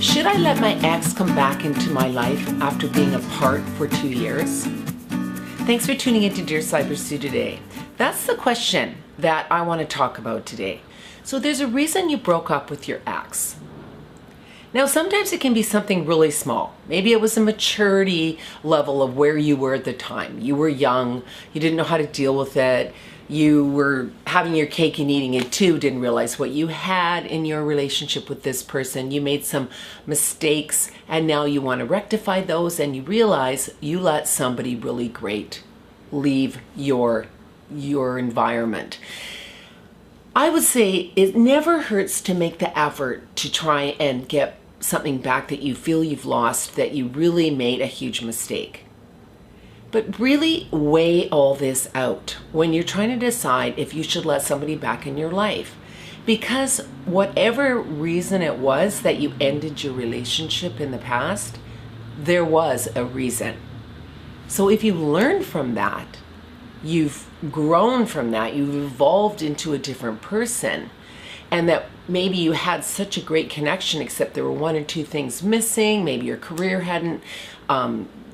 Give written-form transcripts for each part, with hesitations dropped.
Should I let my ex come back into my life after being apart for 2 years? Thanks for tuning in to Dear Sybersue today. That's the question that I want to talk about today. So there's a reason you broke up with your ex. Now sometimes it can be something really small. Maybe it was a maturity level of where you were at the time. You were young, you didn't know how to deal with it, you were having your cake and eating it too, didn't realize what you had in your relationship with this person. You made some mistakes and now you want to rectify those, and you realize you let somebody really great leave your environment. I would say it never hurts to make the effort to try and get something back that you feel you've lost, that you really made a huge mistake. But really weigh all this out when you're trying to decide if you should let somebody back in your life. Because whatever reason it was that you ended your relationship in the past, there was a reason. So if you learn from that, you've grown from that, you've evolved into a different person, and that maybe you had such a great connection except there were one or two things missing, maybe your career hadn't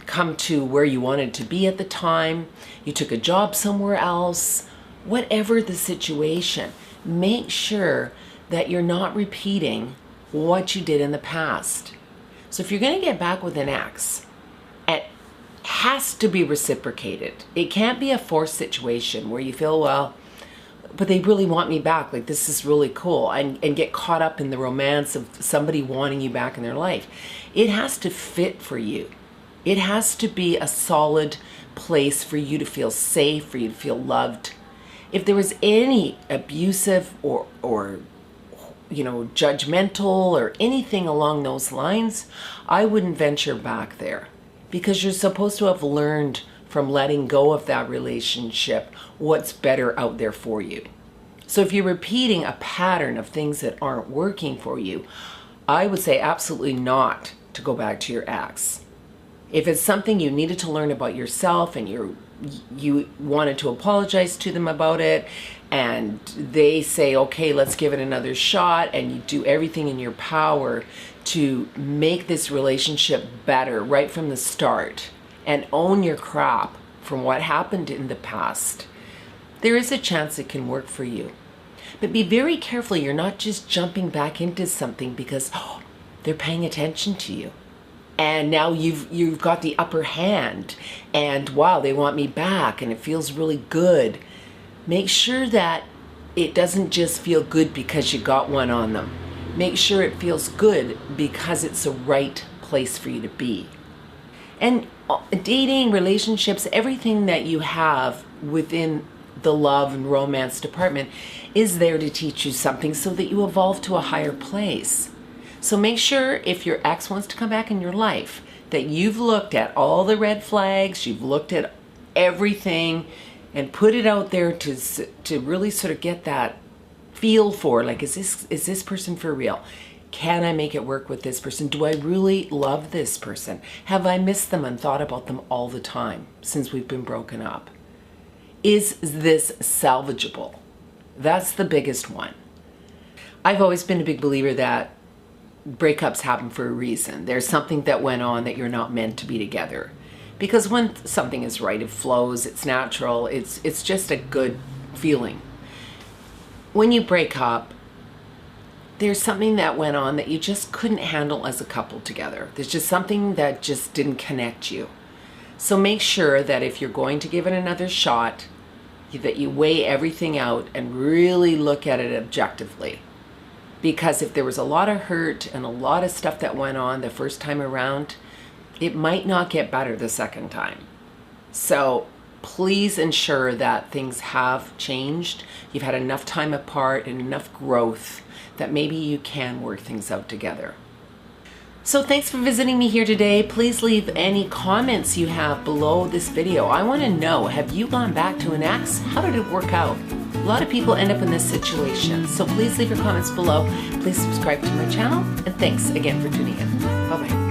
come to where you wanted to be at the time, you took a job somewhere else, whatever the situation, make sure that you're not repeating what you did in the past. So if you're going to get back with an ex, it has to be reciprocated. It can't be a forced situation where you feel, well, but they really want me back, like this is really cool, and get caught up in the romance of somebody wanting you back in their life. It has to fit for you. It has to be a solid place for you to feel safe, for you to feel loved. If there was any abusive or judgmental or anything along those lines, I wouldn't venture back there, because you're supposed to have learned from letting go of that relationship what's better out there for you. So if you're repeating a pattern of things that aren't working for you, I would say absolutely not to go back to your ex. If it's something you needed to learn about yourself and you wanted to apologize to them about it, and they say, okay, let's give it another shot, and you do everything in your power to make this relationship better right from the start and own your crap from what happened in the past, there is a chance it can work for you. But be very careful you're not just jumping back into something because they're paying attention to you. And now you've got the upper hand, and wow, they want me back and it feels really good. Make sure that it doesn't just feel good because you got one on them. Make sure it feels good because it's the right place for you to be. And dating, relationships, everything that you have within the love and romance department is there to teach you something so that you evolve to a higher place. So make sure if your ex wants to come back in your life that you've looked at all the red flags, you've looked at everything and put it out there to really sort of get that feel for, like, is this person for real? Can I make it work with this person? Do I really love this person? Have I missed them and thought about them all the time since we've been broken up? Is this salvageable? That's the biggest one. I've always been a big believer that breakups happen for a reason. There's something that went on that you're not meant to be together. Because when something is right, it flows, it's natural, it's just a good feeling. When you break up, there's something that went on that you just couldn't handle as a couple together. There's just something that just didn't connect you. So make sure that if you're going to give it another shot, that you weigh everything out and really look at it objectively. Because if there was a lot of hurt and a lot of stuff that went on the first time around, it might not get better the second time. So please ensure that things have changed. You've had enough time apart and enough growth that maybe you can work things out together. So thanks for visiting me here today. Please leave any comments you have below this video. I want to know, have you gone back to an ex? How did it work out? A lot of people end up in this situation. So please leave your comments below. Please subscribe to my channel. And thanks again for tuning in. Bye-bye.